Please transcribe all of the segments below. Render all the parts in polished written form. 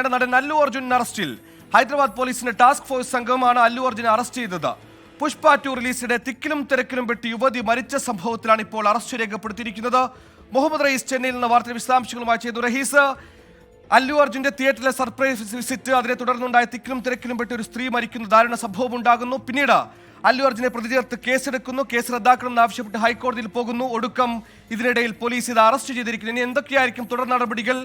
നടൻ അല്ലു അർജുൻ അറസ്റ്റിൽ. ഹൈദരാബാദ് പോലീസിന്റെ ടാസ്ക് ഫോഴ്സ് സംഘമാണ് അല്ലു അർജുനെ അറസ്റ്റ് ചെയ്തത്. പുഷ്പ 2 റിലീസിടെ തിക്കിലും തിരക്കിലും പെട്ട് യുവതി മരിച്ച സംഭവത്തിലാണ് ഇപ്പോൾ അറസ്റ്റ് രേഖപ്പെടുത്തിയിരിക്കുന്നത്. മുഹമ്മദ് റയീസ് ചെന്നൈയിൽ നിന്ന് വാർത്ത വിശദാംശങ്ങളുമായി ചെയ്തു. റഹീസ്, അല്ലു അർജുന്റെ തിയേറ്ററിലെ സർപ്രൈസ് വിസിറ്റ്, അതിനെ തുടർന്നുണ്ടായ തിക്കിലും തിരക്കിലും പെട്ട് ഒരു സ്ത്രീ മരിക്കുന്ന ദാരുണ സംഭവം ഉണ്ടാകുന്നു. പിന്നീട് അല്ലു അർജുനെ പ്രതി ചേർത്ത് കേസെടുക്കുന്നു. കേസ് റദ്ദാക്കണമെന്ന് ആവശ്യപ്പെട്ട് ഹൈക്കോടതിയിൽ പോകുന്നു. ഒടുക്കം ഇതിനിടയിൽ പോലീസ് ഇത് അറസ്റ്റ് ചെയ്തിരിക്കുന്നു. ഇനി എന്തൊക്കെയായിരിക്കും തുടർ നടപടികൾ?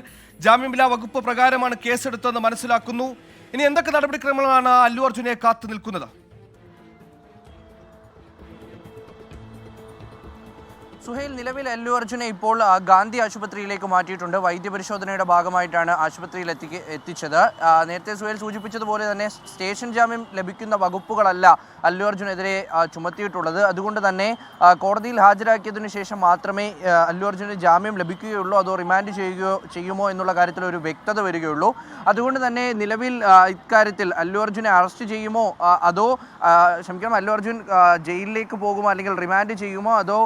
ജാമ്യമില്ലാ വകുപ്പ് പ്രകാരമാണ് കേസെടുത്തതെന്ന് മനസ്സിലാക്കുന്നു. ഇനി എന്തൊക്കെ നടപടിക്രമങ്ങളാണ് അല്ലു അർജുനെ കാത്തു നിൽക്കുന്നത്? സുഹൈൽ, നിലവിൽ അല്ലു അർജുനെ ഇപ്പോൾ ഗാന്ധി ആശുപത്രിയിലേക്ക് മാറ്റിയിട്ടുണ്ട്. വൈദ്യപരിശോധനയുടെ ഭാഗമായിട്ടാണ് ആശുപത്രിയിൽ എത്തിച്ചത്. നേരത്തെ സുഹൈൽ സൂചിപ്പിച്ചതുപോലെ തന്നെ സ്റ്റേഷൻ ജാമ്യം ലഭിക്കുന്ന വകുപ്പുകളല്ല അല്ലു അർജുനെതിരെ ചുമത്തിയിട്ടുള്ളത്. അതുകൊണ്ട് തന്നെ കോടതിയിൽ ഹാജരാക്കിയതിനു ശേഷം മാത്രമേ അല്ലു അർജുന് ജാമ്യം ലഭിക്കുകയുള്ളൂ, അതോ റിമാൻഡ് ചെയ്യുമോ എന്നുള്ള കാര്യത്തിൽ ഒരു വ്യക്തത വരികയുള്ളൂ. അതുകൊണ്ട് തന്നെ നിലവിൽ ഇക്കാര്യത്തിൽ അല്ലു അർജുനെ അറസ്റ്റ് ചെയ്യുമോ, അതോ അല്ലു അർജുൻ ജയിലിലേക്ക് പോകുമോ, അല്ലെങ്കിൽ റിമാൻഡ് ചെയ്യുമോ, അതോ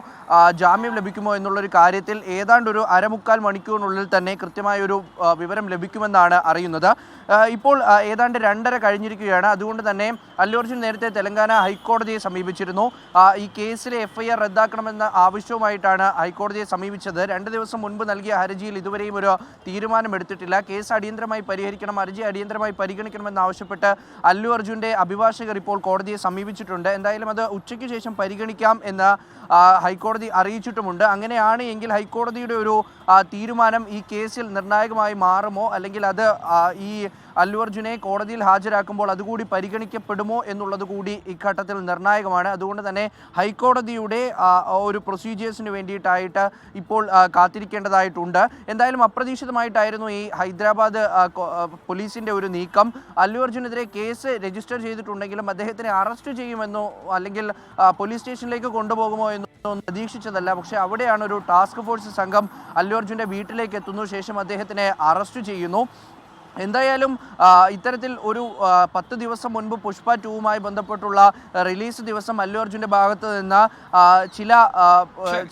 ജാമ്യം ലഭിക്കുമോ എന്നുള്ളൊരു കാര്യത്തിൽ ഏതാണ്ട് ഒരു അരമുക്കാൽ മണിക്കൂറിനുള്ളിൽ തന്നെ കൃത്യമായൊരു വിവരം ലഭിക്കുമെന്നാണ് അറിയുന്നത്. ഇപ്പോൾ ഏതാണ്ട് 2:30 കഴിഞ്ഞിരിക്കുകയാണ്. അതുകൊണ്ട് തന്നെ അല്ലു അർജുൻ നേരത്തെ തെലങ്കാന ഹൈക്കോടതിയെ സമീപിച്ചിരുന്നു. ഈ കേസിലെ FIR റദ്ദാക്കണമെന്ന ആവശ്യവുമായിട്ടാണ് ഹൈക്കോടതിയെ സമീപിച്ചത്. 2 ദിവസം മുൻപ് നൽകിയ ഹർജിയിൽ ഇതുവരെയും ഒരു തീരുമാനമെടുത്തിട്ടില്ല. കേസ് അടിയന്തരമായി പരിഹരിക്കണം, ഹർജി അടിയന്തരമായി പരിഗണിക്കണമെന്നാവശ്യപ്പെട്ട് അല്ലു അർജുൻ്റെ അഭിഭാഷകർ ഇപ്പോൾ കോടതിയെ സമീപിച്ചിട്ടുണ്ട്. എന്തായാലും അത് ഉച്ചയ്ക്ക് ശേഷം പരിഗണിക്കാം എന്ന് ഹൈക്കോടതി അറിയിച്ചിട്ടുമുണ്ട്. അങ്ങനെയാണ് എങ്കിൽ ഹൈക്കോടതിയുടെ ഒരു തീരുമാനം ഈ കേസിൽ നിർണായകമായി മാറുമോ, അല്ലെങ്കിൽ അത് ഈ അല്ലു അർജുനെ കോടതിയിൽ ഹാജരാക്കുമ്പോൾ അതുകൂടി പരിഗണിക്കപ്പെടുമോ എന്നുള്ളത് കൂടി ഇഘട്ടത്തിൽ നിർണായകമാണ്. അതുകൊണ്ട് തന്നെ ഹൈക്കോടതിയുടെ ഒരു പ്രൊസീജിയേഴ്സിന് വേണ്ടിയിട്ടായിട്ട് ഇപ്പോൾ കാത്തിരിക്കേണ്ടതായിട്ടുണ്ട്. എന്തായാലും അപ്രതീക്ഷിതമായിട്ടായിരുന്നു ഈ ഹൈദരാബാദ് പോലീസിൻ്റെ ഒരു നീക്കം. അല്ലു അർജുനെതിരെ കേസ് രജിസ്റ്റർ ചെയ്തിട്ടുണ്ടെങ്കിലും അദ്ദേഹത്തിനെ അറസ്റ്റ് ചെയ്യുമെന്നോ അല്ലെങ്കിൽ പോലീസ് സ്റ്റേഷനിലേക്ക് കൊണ്ടുപോകുമോ എന്നൊന്നും പ്രതീക്ഷിച്ചതല്ല. പക്ഷേ അവിടെയാണ് ഒരു ടാസ്ക് ഫോഴ്സ് സംഘം അല്ലു അർജുൻ്റെ വീട്ടിലേക്ക് എത്തുന്നു, ശേഷം അദ്ദേഹത്തിനെ അറസ്റ്റ് ചെയ്യുന്നു. എന്തായാലും ഇത്തരത്തിൽ ഒരു 10 ദിവസം മുൻപ് പുഷ്പ 2വുമായി ബന്ധപ്പെട്ടുള്ള റിലീസ് ദിവസം അല്ലു അർജുൻ്റെ ഭാഗത്ത് നിന്ന്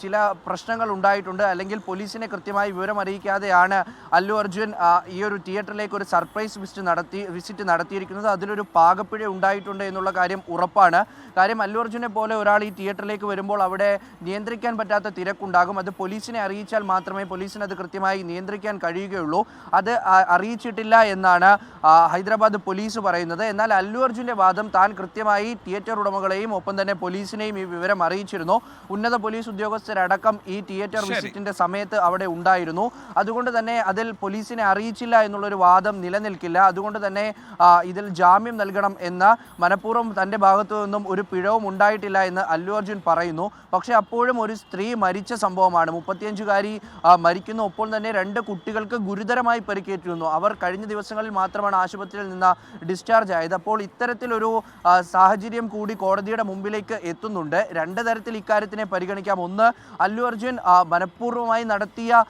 ചില പ്രശ്നങ്ങൾ ഉണ്ടായിട്ടുണ്ട്. അല്ലെങ്കിൽ പോലീസിനെ കൃത്യമായി വിവരം അറിയിക്കാതെയാണ് അല്ലു അർജുൻ ഈ ഒരു തിയേറ്ററിലേക്ക് ഒരു സർപ്രൈസ് വിസിറ്റ് നടത്തിയിരിക്കുന്നത്. അതിലൊരു പാകപ്പിഴ ഉണ്ടായിട്ടുണ്ട് എന്നുള്ള കാര്യം ഉറപ്പാണ്. കാര്യം അല്ലു അർജുനെ പോലെ ഒരാൾ ഈ തിയേറ്ററിലേക്ക് വരുമ്പോൾ അവിടെ നിയന്ത്രിക്കാൻ പറ്റാത്ത തിരക്കുണ്ടാകും. അത് പോലീസിനെ അറിയിച്ചാൽ മാത്രമേ പോലീസിന് അത് കൃത്യമായി നിയന്ത്രിക്കാൻ കഴിയുകയുള്ളൂ. അത് അറിയിച്ചിട്ടില്ല എന്നാണ് ഹൈദരാബാദ് പോലീസ് പറയുന്നത്. എന്നാൽ അല്ലു അർജുൻ്റെ വാദം താൻ കൃത്യമായി തിയേറ്റർ ഉടമകളെയും ഒപ്പം തന്നെ പോലീസിനെയും ഈ വിവരം അറിയിച്ചിരുന്നു. ഉന്നത പോലീസ് ഉദ്യോഗസ്ഥരടക്കം ഈ തിയേറ്റർ വിസിറ്റിൻ്റെ സമയത്ത് അവിടെ ഉണ്ടായിരുന്നു. അതുകൊണ്ട് തന്നെ അതിൽ പോലീസിനെ അറിയിച്ചില്ല എന്നുള്ളൊരു വാദം നിലനിൽക്കില്ല. അതുകൊണ്ട് തന്നെ ഇതിൽ ജാമ്യം നൽകണം എന്ന് മനഃപൂർവ്വം തൻ്റെ ഭാഗത്തു നിന്നും ഒരു പിഴവും ഉണ്ടായിട്ടില്ല എന്ന് അല്ലു അർജുൻ പറയുന്നു. പക്ഷേ അപ്പോഴും ഒരു സ്ത്രീ മരിച്ച സംഭവമാണ്. 35-കാരി മരിക്കുന്നു. ഒപ്പം തന്നെ 2 കുട്ടികൾക്ക് ഗുരുതരമായി പരിക്കേറ്റിരുന്നു. അവർ കഴിഞ്ഞ ദിവസങ്ങളിൽ മാത്രമാണ് ആശുപത്രിയിൽ നിന്ന് ഡിസ്ചാർജ് ആയത്. അപ്പോൾ ഇത്തരത്തിലൊരു സാഹചര്യം കൂടി കോടതിയുടെ മുമ്പിലേക്ക് എത്തുന്നുണ്ട്. 2 തരത്തിൽ ഇക്കാര്യത്തിനെ പരിഗണിക്കാം. ഒന്ന്, അല്ലു അർജുൻ മനഃപൂർവ്വമായി നടത്തിയ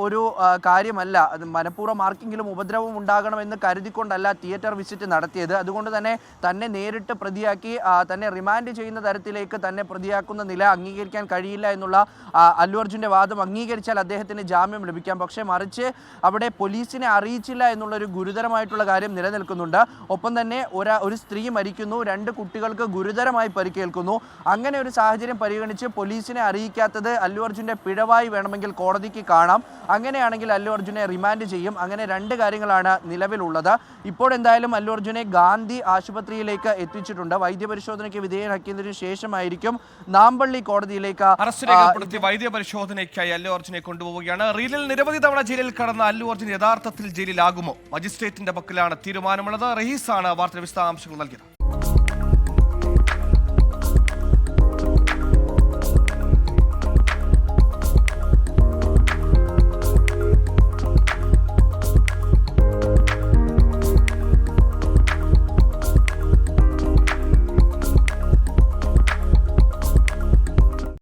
ഒരു കാര്യമല്ല. അത് മനഃപൂർവ്വം ആർക്കെങ്കിലും ഉപദ്രവം ഉണ്ടാകണമെന്ന് കരുതിക്കൊണ്ടല്ല തിയേറ്റർ വിസിറ്റ് നടത്തിയത്. അതുകൊണ്ട് തന്നെ നേരിട്ട് പ്രതിയാക്കി തന്നെ റിമാൻഡ് ചെയ്യുന്ന തരത്തിലേക്ക് തന്നെ പ്രതിയാക്കുന്ന നില അംഗീകരിക്കാൻ കഴിയില്ല എന്നുള്ള അല്ലു അർജുൻ്റെ വാദം അംഗീകരിച്ചാൽ അദ്ദേഹത്തിന് ജാമ്യം ലഭിക്കാം. പക്ഷേ മറിച്ച് അവിടെ പോലീസിനെ അറിയിച്ചില്ല എന്നുള്ളൊരു ഗുരുതരമായിട്ടുള്ള കാര്യം നിലനിൽക്കുന്നുണ്ട്. ഒപ്പം തന്നെ ഒരു സ്ത്രീ മരിക്കുന്നു, 2 കുട്ടികൾക്ക് ഗുരുതരമായി പരിക്കേൽക്കുന്നു. അങ്ങനെ ഒരു സാഹചര്യം പരിഗണിച്ച് പോലീസിനെ അറിയിക്കാത്തത് അല്ലു അർജുൻ്റെ പിഴവായി വേണമെങ്കിൽ കോടതിക്ക് കാണാം. അങ്ങനെയാണെങ്കിൽ അല്ലു അർജുനെ റിമാൻഡ് ചെയ്യും. അങ്ങനെ 2 കാര്യങ്ങളാണ് നിലവിലുള്ളത്. ഇപ്പോൾ എന്തായാലും അല്ലു അർജുനെ ഗാന്ധി ആശുപത്രിയിലേക്ക് എത്തിച്ചിട്ടുണ്ട്. വൈദ്യപരിശോധനയ്ക്ക് വിധേയനാക്കിയതിനു ശേഷമായിരിക്കും നാമ്പള്ളി കോടതിയിലേക്ക് അറസ്റ്റ് രേഖപ്പെടുത്തി വൈദ്യപരിശോധനയ്ക്കായി അല്ലു അർജുനെ കൊണ്ടുപോവുകയാണ്. റീലിൽ നിരവധി തവണ ജയിലിൽ കടന്ന അല്ലു അർജുൻ യഥാർത്ഥത്തിൽ ജയിലിലാകുമോ? മജിസ്ട്രേറ്റിന്റെ പക്കലാണ് തീരുമാനമുള്ളത്. റഹീസാണ് വാർത്തയുടെ വിശദാംശങ്ങൾ നൽകിയത്.